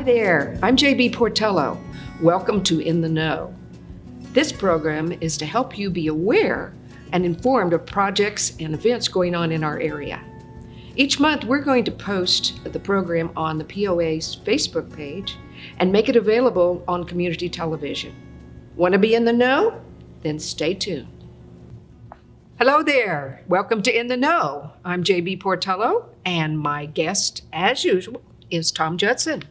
Hi there, I'm JB Portello. Welcome to In the Know. This program is to help you be aware and informed of projects and events going on in our area. Each month, we're going to post the program on the POA's Facebook page and make it available on community television. Want to be in the know? Then stay tuned. Hello there. Welcome to In the Know. I'm JB Portello, and my guest, as usual, is Tom Judson.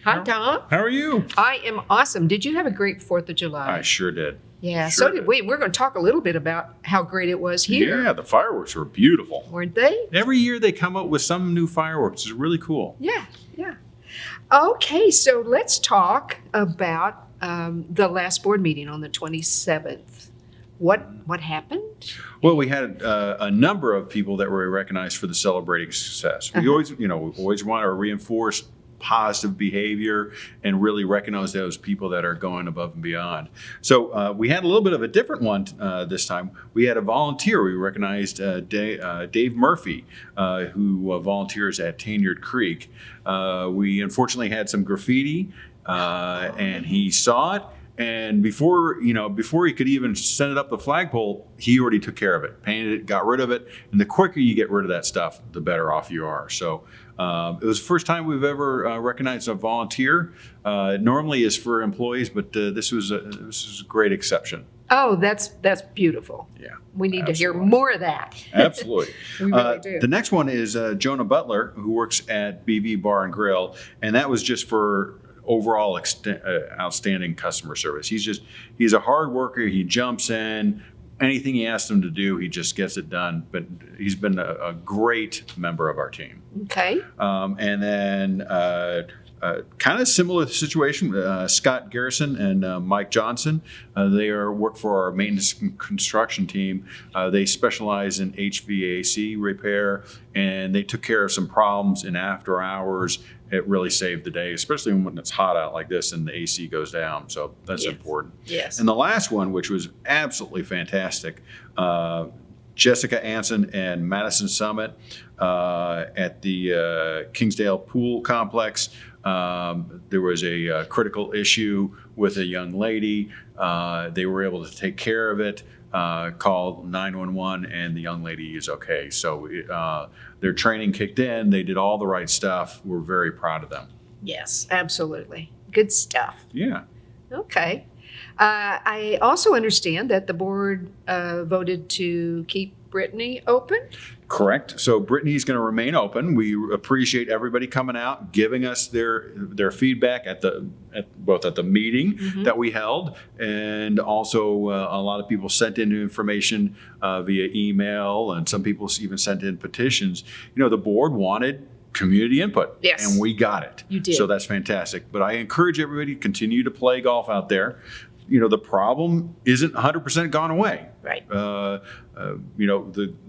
Hi, Tom. How are you? I am awesome. Did you have a great 4th of July? I sure did. Yeah, Sure so did we. We're going to talk a little bit about how great it was here. Yeah, the fireworks were beautiful. Weren't they? Every year they come up with some new fireworks. It's really cool. Yeah. Okay, so let's talk about the last board meeting on the 27th. What happened? Well, we had a number of people that were recognized for the celebrating success. We always want to reinforce positive behavior and really recognize those people that are going above and beyond. So we had a little bit of a different one this time. We had a volunteer. We recognized Dave Murphy, who volunteers at Tanyard Creek. We unfortunately had some graffiti, and he saw it. And before he could even send it up the flagpole, he already took care of it, painted it, got rid of it. And the quicker you get rid of that stuff, the better off you are. So it was the first time we've ever recognized a volunteer. Normally is for employees, but this was a great exception. Oh, that's beautiful. Yeah, we need to hear more of that. Absolutely. We really do. The next one is Jonah Butler, who works at BV Bar and Grill, and that was just for overall outstanding customer service. He's a hard worker. He jumps in. Anything he asks him to do, he just gets it done. But he's been a great member of our team. Okay. And then kind of similar situation, Scott Garrison and Mike Johnson. They work for our maintenance and construction team. They specialize in HVAC repair, and they took care of some problems in after hours. It really saved the day, especially when it's hot out like this and the AC goes down. So that's important. Yes. And the last one, which was absolutely fantastic, Jessica Anson and Madison Summit at the Kingsdale Pool Complex. There was a critical issue with a young lady. They were able to take care of it, called 911, and the young lady is okay. So their training kicked in. They did all the right stuff. We're very proud of them. Yes, absolutely. Good stuff. Yeah. Okay. I also understand that the board voted to keep Brittany open. Correct. So Brittany's going to remain open. We appreciate everybody coming out, giving us their feedback at both at the meeting that we held, and also a lot of people sent in information via email, and some people even sent in petitions. The board wanted community input. Yes. And we got it. You did. So that's fantastic. But I encourage everybody to continue to play golf out there. The problem isn't 100% gone away. Right. The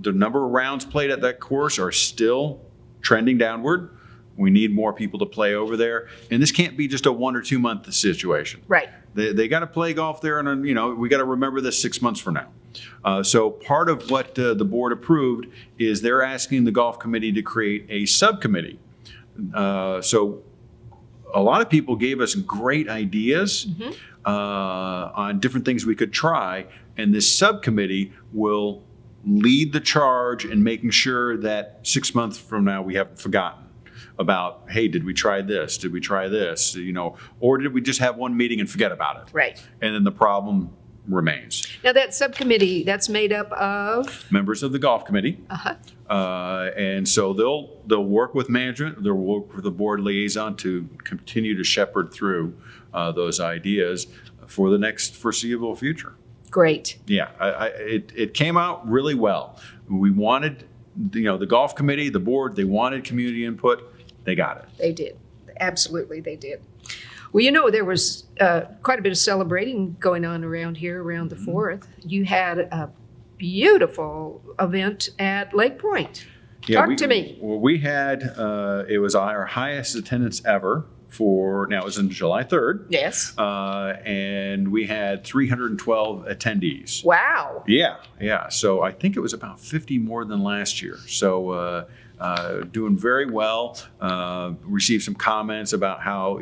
number of rounds played at that course are still trending downward. We need more people to play over there. And this can't be just a 1 or 2 month situation. Right. They got to play golf there, and we got to remember this 6 months from now. So part of what the board approved is they're asking the golf committee to create a subcommittee. So a lot of people gave us great ideas on different things we could try, and this subcommittee will lead the charge in making sure that 6 months from now we haven't forgotten about, hey, did we try this? Did we try this? Or did we just have one meeting and forget about it? Right. And then the problem remains. Now that subcommittee, that's made up of members of the golf committee. And so they'll work with management, they'll work with the board liaison to continue to shepherd through those ideas for the next foreseeable future. Great. Yeah, it came out really well. We wanted, the golf committee, the board, they wanted community input. They got it. They did. Absolutely, they did. Well, there was quite a bit of celebrating going on around here around the 4th. You had a beautiful event at Lake Point. Talk to me. Well, we had, it was our highest attendance ever it was on July 3rd. Yes. And we had 312 attendees. Wow. Yeah. So I think it was about 50 more than last year. So doing very well. Received some comments about how,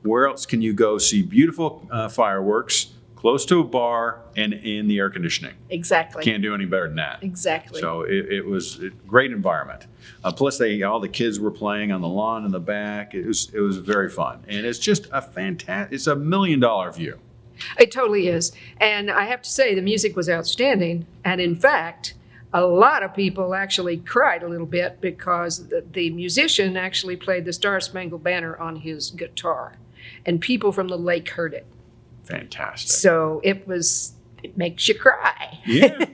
where else can you go see beautiful fireworks close to a bar and in the air conditioning? Exactly. Can't do any better than that. Exactly. So it was a great environment. Plus, all the kids were playing on the lawn in the back. It was very fun, and it's just it's $1 million view. It totally is. And I have to say, the music was outstanding. And in fact, a lot of people actually cried a little bit because the musician actually played the Star Spangled Banner on his guitar, and people from the lake heard it. Fantastic. So it makes you cry. Yeah.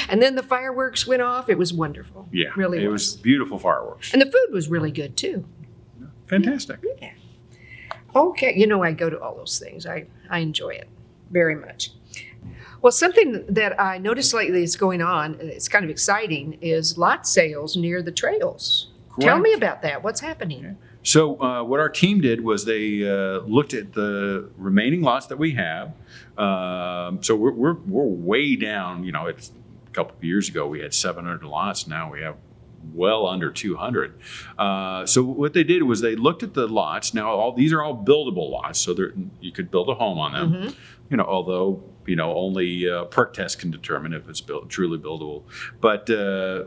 And then the fireworks went off. It was wonderful. Yeah. Really It was beautiful fireworks. And the food was really good too. Fantastic. Yeah. Okay. I go to all those things. I enjoy it very much. Well, something that I noticed lately is going on, it's kind of exciting, is lot sales near the trails. Correct. Tell me about that. What's happening? Okay. So what our team did was they looked at the remaining lots that we have. So we're way down. It's a couple of years ago we had 700 lots. Now we have well under 200. So what they did was they looked at the lots. Now these are all buildable lots, so you could build a home on them. Mm-hmm. Although only perk test can determine if it's truly buildable. But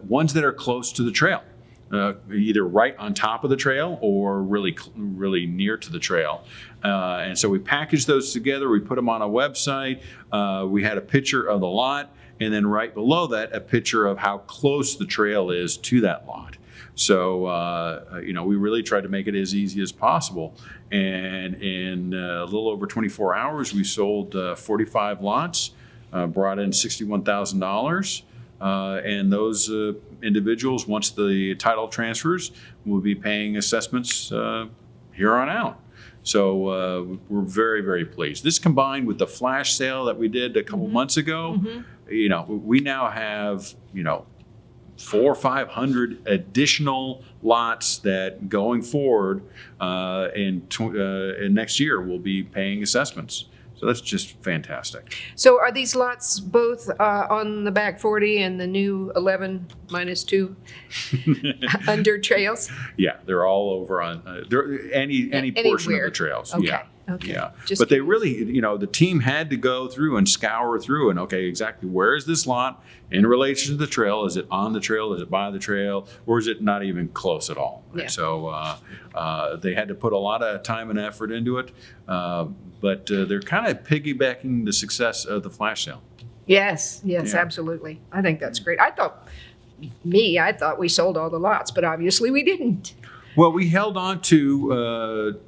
ones that are close to the trail. Either right on top of the trail or really near to the trail. And so we packaged those together. We put them on a website. We had a picture of the lot, and then right below that, a picture of how close the trail is to that lot. So, we really tried to make it as easy as possible. And in a little over 24 hours, we sold 45 lots, brought in $61,000. And those individuals, once the title transfers, will be paying assessments here on out. So we're very, very pleased. This combined with the flash sale that we did a couple months ago, we now have, 400 or 500 additional lots that going forward in next year will be paying assessments. So that's just fantastic. So are these lots both on the back 40 and the new 11 minus 2 under trails? Yeah, they're all over on any portion of the trails. Okay. Yeah. Okay. Yeah. Just but they curious. really, the team had to go through and scour through and, okay, exactly where is this lot in relation to the trail? Is it on the trail? Is it by the trail? Or is it not even close at all? Right? Yeah. So they had to put a lot of time and effort into it. But they're kind of piggybacking the success of the flash sale. Yes, Yeah. absolutely. I think that's great. I thought we sold all the lots, but obviously we didn't. Well, we held on to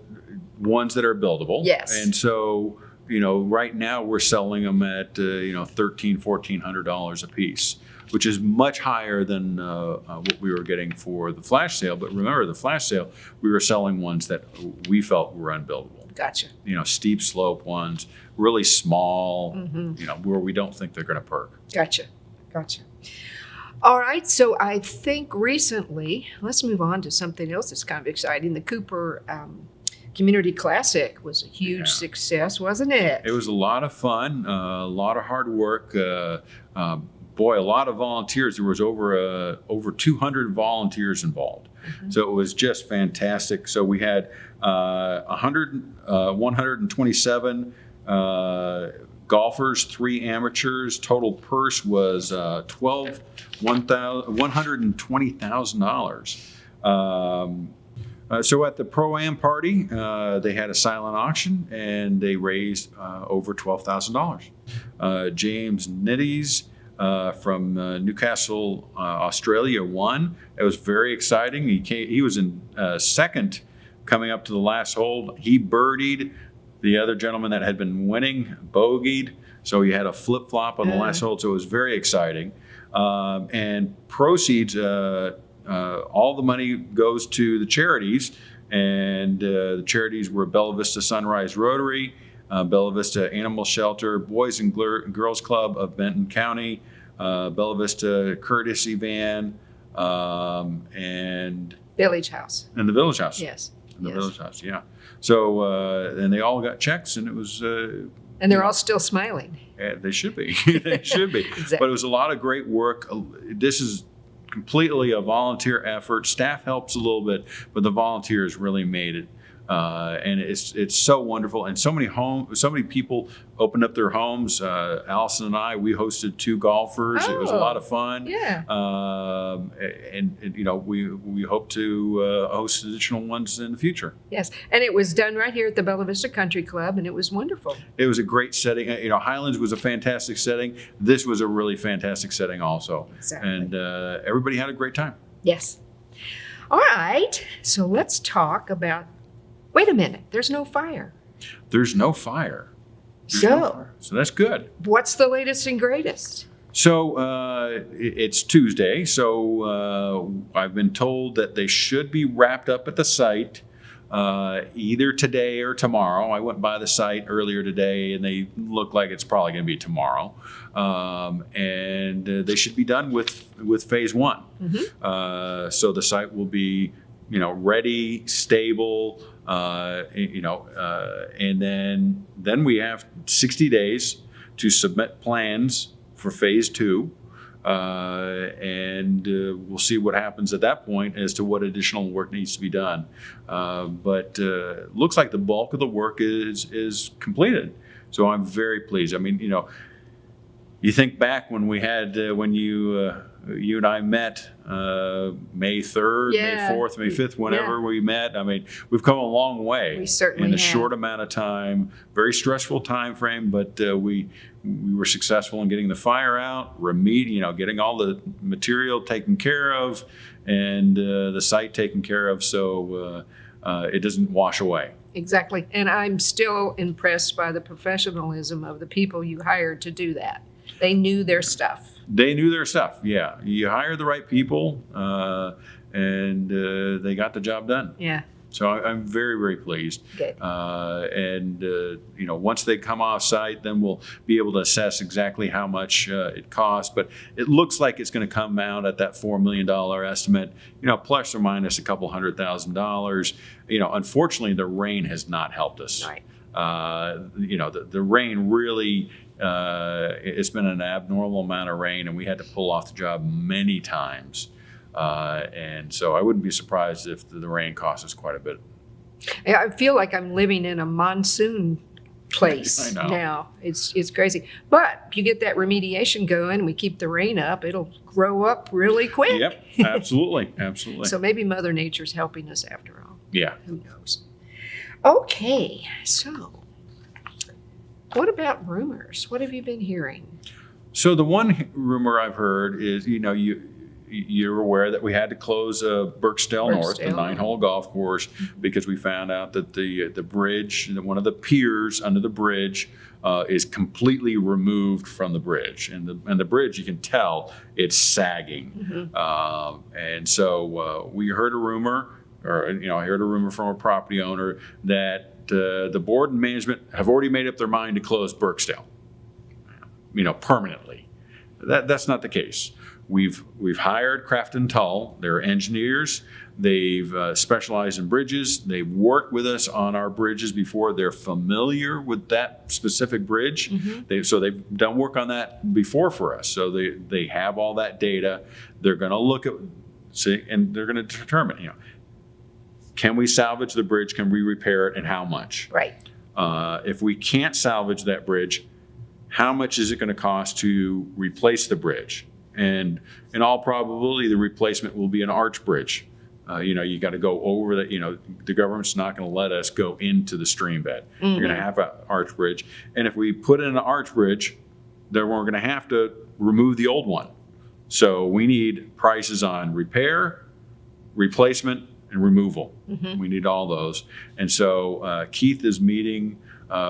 ones that are buildable. Yes. And so, right now we're selling them at, $1,400 a piece, which is much higher than what we were getting for the flash sale. But remember, the flash sale, we were selling ones that we felt were unbuildable. Gotcha. Steep slope ones, really small, where we don't think they're going to perk. Gotcha. All right, so I think recently, let's move on to something else that's kind of exciting. The Cooper Community Classic was a huge success, wasn't it? It was a lot of fun, a lot of hard work. A lot of volunteers. There was over 200 volunteers involved. Mm-hmm. So it was just fantastic. So we had 127 golfers, 3 amateurs. Total purse was $120,000. So at the Pro-Am party, they had a silent auction and they raised over $12,000. James Nitties from Newcastle, Australia won. It was very exciting. He was in second coming up to the last hole. He birdied. The other gentleman that had been winning bogeyed. So he had a flip-flop on the last hole. So it was very exciting. And proceeds, all the money goes to the charities, and the charities were Bella Vista Sunrise Rotary, Bella Vista Animal Shelter, Boys and Girls Club of Benton County, Bella Vista Courtesy Van, and Village House. And the Village House. Yes. The Village House, yeah. So, and they all got checks, and it was... and they're all still smiling. They should be. They should be. Exactly. But it was a lot of great work. This is completely a volunteer effort. Staff helps a little bit, but the volunteers really made it. And it's so wonderful, and so many people opened up their homes. Allison and I, we hosted 2 golfers. It was a lot of fun. Yeah. And you know, we hope to host additional ones in the future. Yes, and it was done right here at the Bella Vista Country Club, and it was wonderful. It was a great setting. You know, Highlands was a fantastic setting. This was a really fantastic setting also. Exactly. And everybody had a great time. Yes. All right, so let's talk about. Wait a minute, there's no fire. There's no fire. So That's good. what's the latest and greatest? So it's Tuesday, so I've been told that they should be wrapped up at the site either today or tomorrow. I went by the site earlier today, and they look like it's probably going to be tomorrow. And they should be done with phase 1. Mm-hmm. So the site will be, you know, ready, stable. And then we have 60 days to submit plans for phase 2. And we'll see what happens at that point as to what additional work needs to be done. But looks like the bulk of the work is completed. So I'm very pleased. I mean, you know, you think back when we had, when you and I met May 3rd, Yeah. May 4th, May 5th, whenever we met. I mean, we've come a long way We certainly in a have. short amount of time. Very stressful time frame, but we were successful in getting the fire out, getting all the material taken care of, and the site taken care of, so it doesn't wash away. Exactly, and I'm still impressed by the professionalism of the people you hired to do that. They knew their stuff. They knew their stuff. Yeah, you hire the right people, and they got the job done. Yeah, So I'm very, very pleased. good. Once they come off site, then we'll be able to assess exactly how much it costs. But it looks like it's going to come out at that $4 million estimate, plus or minus a couple $100,000. Unfortunately, the rain has not helped us. Right. The rain really, it's been an abnormal amount of rain, and we had to pull off the job many times. And so I wouldn't be surprised if the rain costs us quite a bit. I feel like I'm living in a monsoon place I know. now. It's crazy. But if you get that remediation going, we keep the rain up, it'll grow up really quick. Yep, absolutely, absolutely. So maybe Mother Nature's helping us after all. Yeah. Who knows? Okay, so what about rumors? What have you been hearing? So the one rumor I've heard is, you're aware that we had to close Burkesdale North, the 9-hole golf course, because we found out that the bridge, one of the piers under the bridge, is completely removed from the bridge, and the bridge, you can tell it's sagging. Mm-hmm. And so we heard a rumor, I heard a rumor from a property owner that the board and management have already made up their mind to close Burkesdale, permanently. That's not the case. We've hired Craft & Tull. They're engineers. They've specialized in bridges. They've worked with us on our bridges before. They're familiar with that specific bridge. Mm-hmm. So they've done work on that before for us. So they have all that data. They're going to look at, and they're going to determine, can we salvage the bridge? Can we repair it? And how much? Right. If we can't salvage that bridge, how much is it going to cost to replace the bridge? And in all probability, the replacement will be an arch bridge. You got to go over that. The government's not going to let us go into the stream bed. Mm-hmm. You're going to have an arch bridge. And if we put in an arch bridge, then we're going to have to remove the old one. So we need prices on repair, replacement, and removal. Mm-hmm. We need all those. And so Keith is meeting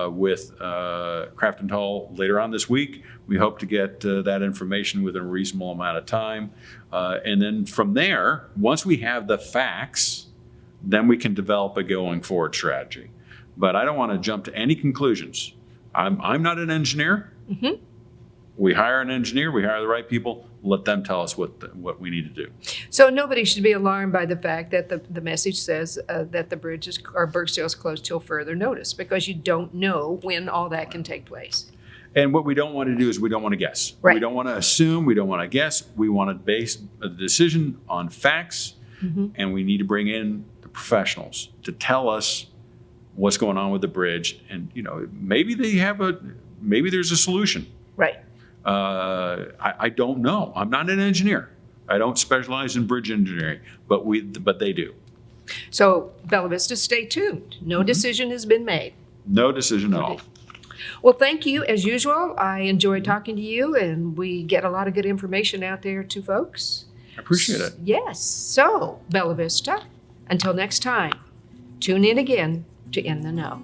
with Craft & Tull later on this week. We hope to get that information within a reasonable amount of time. And then from there, once we have the facts, then we can develop a going forward strategy. But I don't want to jump to any conclusions. I'm not an engineer. Mm-hmm. We hire an engineer, we hire the right people, let them tell us what we need to do. So nobody should be alarmed by the fact that the message says that the bridge or Burkesdale is closed till further notice, because you don't know when all that can take place. And what we don't want to do is we don't want to guess. Right. We don't want to assume. We don't want to guess. We want to base a decision on facts, and we need to bring in the professionals to tell us what's going on with the bridge. And maybe maybe there's a solution. Right. I don't know. I'm not an engineer. I don't specialize in bridge engineering, but they do. So Bella Vista, stay tuned. No decision has been made. No decision at all. Well, thank you. As usual, I enjoy talking to you, and we get a lot of good information out there to folks. I appreciate it. Yes. So, Bella Vista, until next time, tune in again to In the Know.